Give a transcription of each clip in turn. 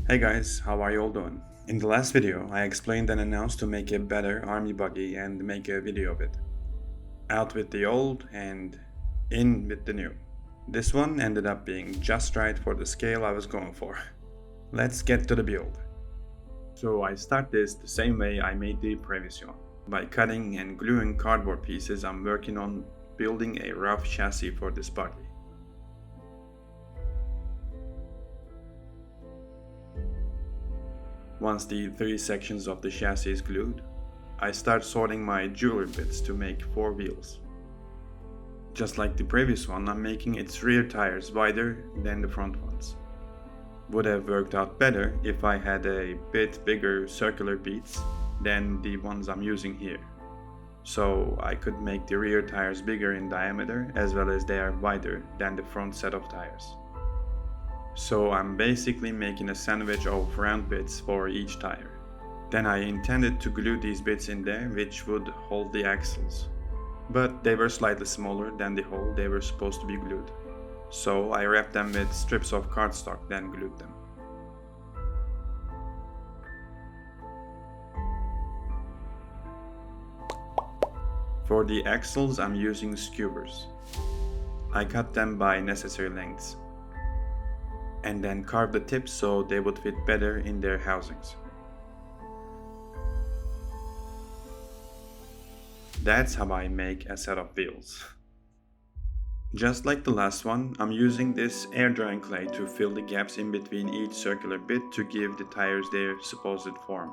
Hey guys, how are you all doing? In the last video, I explained and announced to make a better army buggy and make a video of it. Out with the old and in with the new. This one ended up being just right for the scale I was going for. Let's get to the build. So I start this the same way I made the previous one. By cutting and gluing cardboard pieces, I'm working on building a rough chassis for this buggy. Once the three sections of the chassis is glued, I start sorting my jewelry bits to make 4 wheels. Just like the previous one, I'm making its rear tires wider than the front ones. Would have worked out better if I had a bit bigger circular beats than the ones I'm using here. So I could make the rear tires bigger in diameter as well as they are wider than the front set of tires. So I'm basically making a sandwich of round bits for each tire. Then I intended to glue these bits in there, which would hold the axles. But they were slightly smaller than the hole they were supposed to be glued. So I wrapped them with strips of cardstock, then glued them. For the axles, I'm using skewers. I cut them by necessary lengths and then carved the tips so they would fit better in their housings. That's how I make a set of wheels. Just like the last one, I'm using this air drying clay to fill the gaps in between each circular bit to give the tires their supposed form.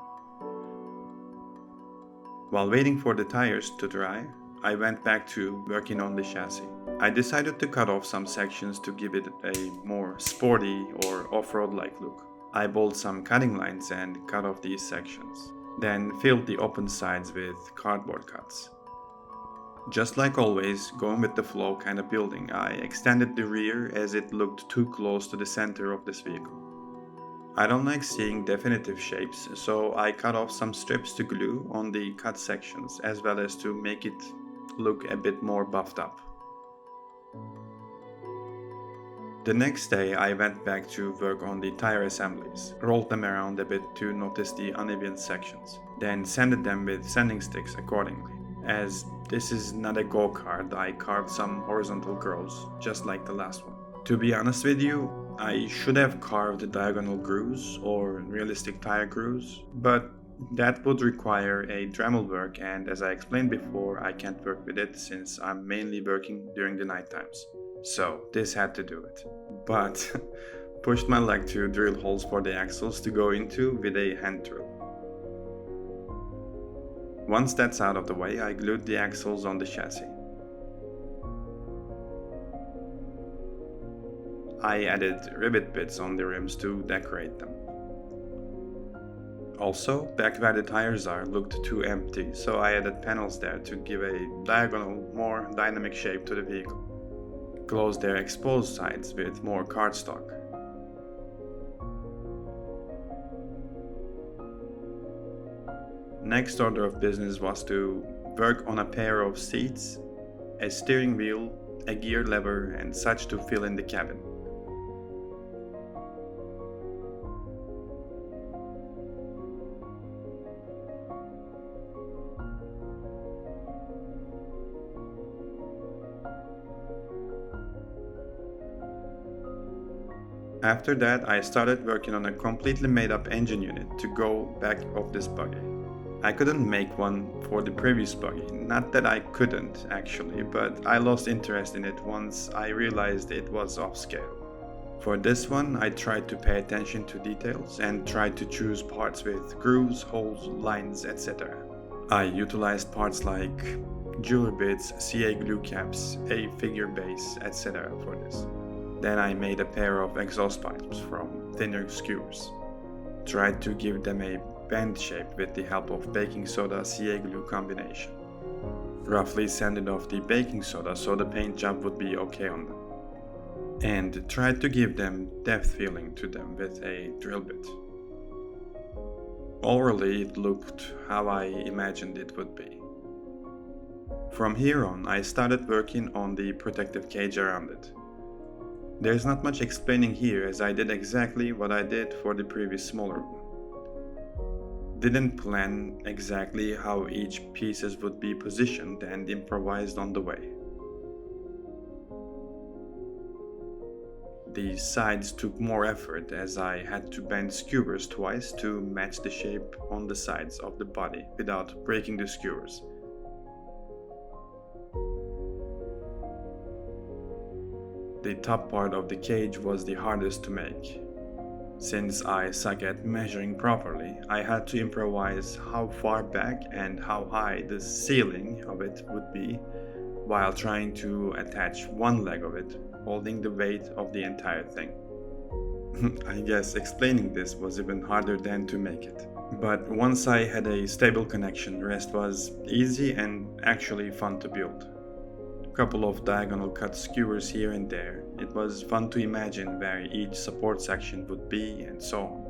While waiting for the tires to dry, I went back to working on the chassis. I decided to cut off some sections to give it a more sporty or off-road like look. I bolted some cutting lines and cut off these sections, then filled the open sides with cardboard cuts. Just like always, going with the flow kind of building, I extended the rear as it looked too close to the center of this vehicle. I don't like seeing definitive shapes, so I cut off some strips to glue on the cut sections as well as to make it look a bit more buffed up. The next day I went back to work on the tire assemblies, rolled them around a bit to notice the uneven sections, then sanded them with sanding sticks accordingly. As this is not a go-kart, I carved some horizontal grooves, just like the last one. To be honest with you, I should have carved diagonal grooves or realistic tire grooves, but that would require a Dremel work, and as I explained before, I can't work with it since I'm mainly working during the night times. So this had to do it. But pushed my luck to drill holes for the axles to go into with a hand drill. Once that's out of the way, I glued the axles on the chassis. I added rivet bits on the rims to decorate them. Also, back where the tires are looked too empty, so I added panels there to give a diagonal, more dynamic shape to the vehicle. Closed their exposed sides with more cardstock. Next order of business was to work on a pair of seats, a steering wheel, a gear lever, and such to fill in the cabin. After that, I started working on a completely made up engine unit to go back of this buggy. I couldn't make one for the previous buggy, not that I couldn't actually, but I lost interest in it once I realized it was off scale. For this one, I tried to pay attention to details and tried to choose parts with grooves, holes, lines, etc. I utilized parts like jewelry bits, CA glue caps, a figure base, etc. for this. Then I made a pair of exhaust pipes from thinner skewers. Tried to give them a bend shape with the help of baking soda CA glue combination. Roughly sanded off the baking soda so the paint job would be okay on them. And tried to give them depth feeling to them with a drill bit. Overall, it looked how I imagined it would be. From here on, I started working on the protective cage around it. There's not much explaining here as I did exactly what I did for the previous smaller one. Didn't plan exactly how each pieces would be positioned and improvised on the way. The sides took more effort as I had to bend skewers twice to match the shape on the sides of the body without breaking the skewers. The top part of the cage was the hardest to make. Since I suck at measuring properly, I had to improvise how far back and how high the ceiling of it would be while trying to attach one leg of it, holding the weight of the entire thing. I guess explaining this was even harder than to make it. But once I had a stable connection, the rest was easy and actually fun to build. Couple of diagonal cut skewers here and there. It was fun to imagine where each support section would be and so on.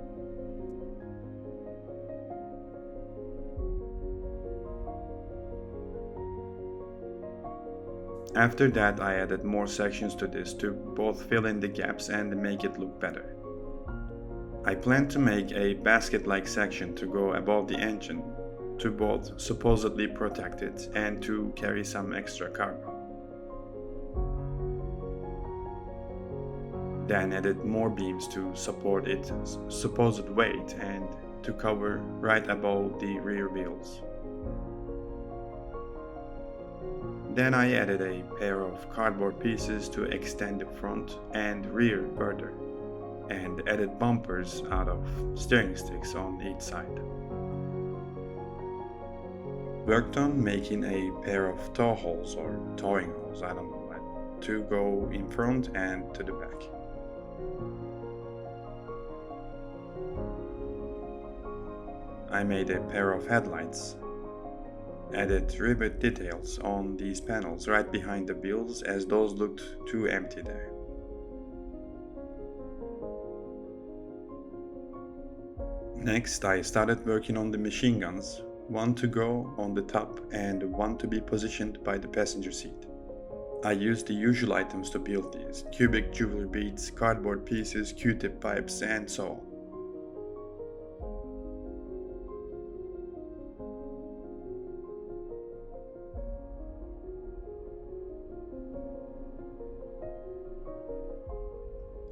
After that, I added more sections to this to both fill in the gaps and make it look better. I plan to make a basket-like section to go above the engine to both supposedly protect it and to carry some extra cargo. Then added more beams to support its supposed weight and to cover right above the rear wheels. Then I added a pair of cardboard pieces to extend the front and rear further, and added bumpers out of steering sticks on each side. Worked on making a pair of tow holes or towing holes, I don't know what, to go in front and to the back. I made a pair of headlights. Added rivet details on these panels right behind the wheels as those looked too empty there. Next, I started working on the machine guns, one to go on the top and one to be positioned by the passenger seat. I used the usual items to build these: cubic jeweler beads, cardboard pieces, Q-tip pipes, and so on.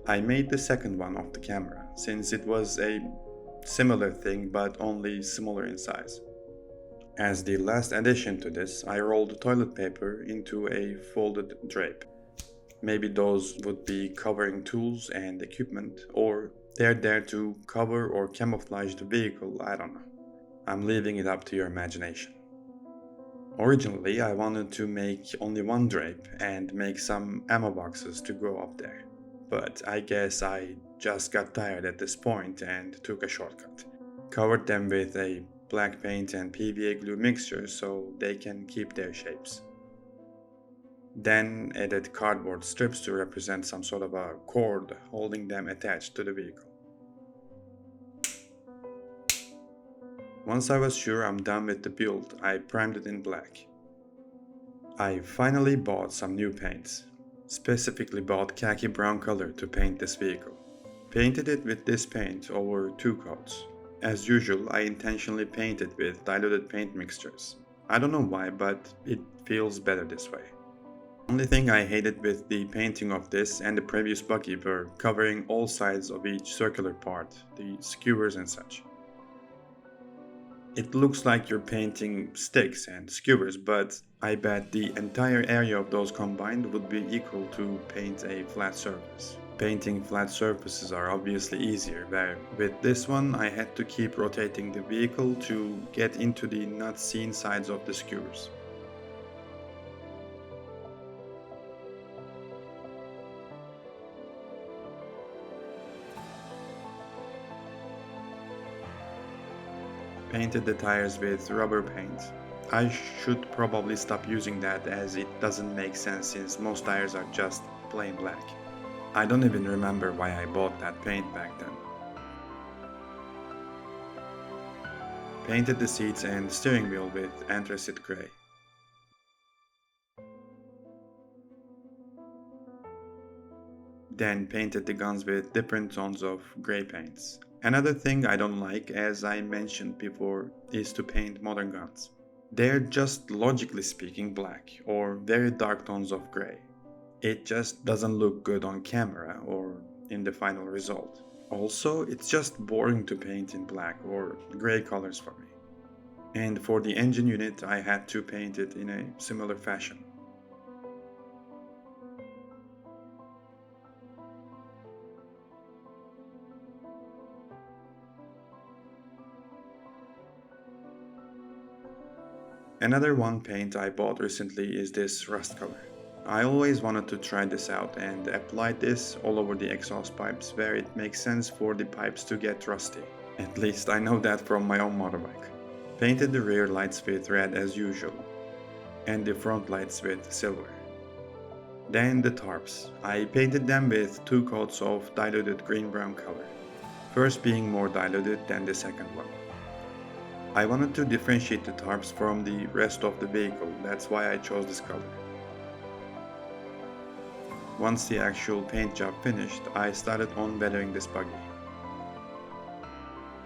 I made the second one off the camera, since it was a similar thing but only smaller in size. As the last addition to this, I rolled toilet paper into a folded drape. Maybe those would be covering tools and equipment, or they're there to cover or camouflage the vehicle, I don't know. I'm leaving it up to your imagination. Originally, I wanted to make only one drape and make some ammo boxes to go up there. But I guess I just got tired at this point and took a shortcut. Covered them with a black paint and PVA glue mixture so they can keep their shapes. Then added cardboard strips to represent some sort of a cord holding them attached to the vehicle. Once I was sure I'm done with the build, I primed it in black. I finally bought some new paints. Specifically bought khaki brown color to paint this vehicle. Painted it with this paint over 2 coats. As usual, I intentionally painted with diluted paint mixtures. I don't know why, but it feels better this way. Only thing I hated with the painting of this and the previous Buggy were covering all sides of each circular part, the skewers and such. It looks like you're painting sticks and skewers, but I bet the entire area of those combined would be equal to paint a flat surface. Painting flat surfaces are obviously easier, where with this one I had to keep rotating the vehicle to get into the not seen sides of the skewers. Painted the tires with rubber paint. I should probably stop using that as it doesn't make sense since most tires are just plain black. I don't even remember why I bought that paint back then. Painted the seats and steering wheel with anthracite gray. then painted the guns with different tones of gray paints. Another thing I don't like, as I mentioned before, is to paint modern guns. They're just logically speaking black or very dark tones of gray. It just doesn't look good on camera or in the final result. Also, it's just boring to paint in black or gray colors for me. And for the engine unit, I had to paint it in a similar fashion. Another one paint I bought recently is this rust color. I always wanted to try this out and applied this all over the exhaust pipes where it makes sense for the pipes to get rusty. At least I know that from my own motorbike. Painted the rear lights with red as usual, and the front lights with silver. Then the tarps. I painted them with 2 coats of diluted green-brown color, first being more diluted than the second one. I wanted to differentiate the tarps from the rest of the vehicle, that's why I chose this color. Once the actual paint job finished, I started on weathering this buggy.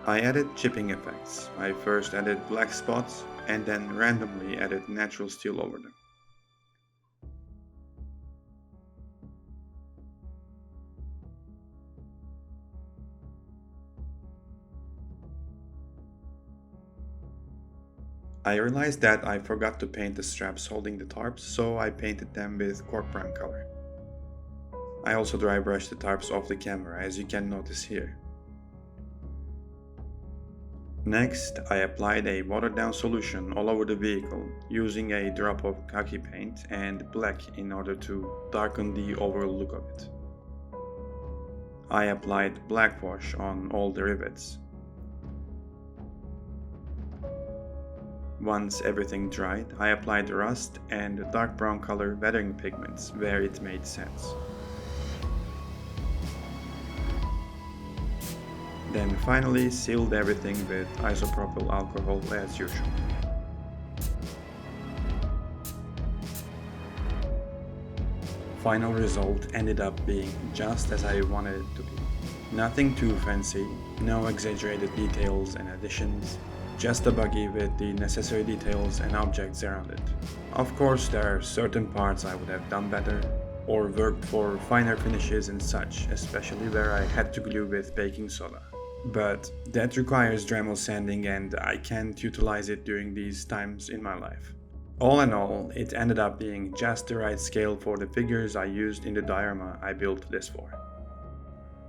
I added chipping effects. I first added black spots and then randomly added natural steel over them. I realized that I forgot to paint the straps holding the tarps, so I painted them with cork brown color. I also dry brushed the tarps off the camera, as you can notice here. Next, I applied a watered down solution all over the vehicle using a drop of khaki paint and black in order to darken the overall look of it. I applied black wash on all the rivets. Once everything dried, I applied rust and dark brown color weathering pigments where it made sense. Then finally sealed everything with isopropyl alcohol as usual. Final result ended up being just as I wanted it to be. Nothing too fancy, no exaggerated details and additions, just a buggy with the necessary details and objects around it. Of course, there are certain parts I would have done better, or worked for finer finishes and such, especially where I had to glue with baking soda. But that requires Dremel sanding and I can't utilize it during these times in my life. All in all, it ended up being just the right scale for the figures I used in the diorama I built this for.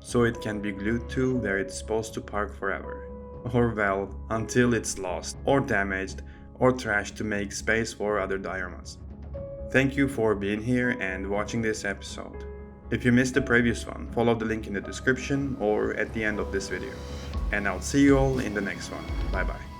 So it can be glued to where it's supposed to park forever. Or well, until it's lost, or damaged, or trashed to make space for other dioramas. Thank you for being here and watching this episode. If you missed the previous one, follow the link in the description or at the end of this video. And I'll see you all in the next one. Bye bye.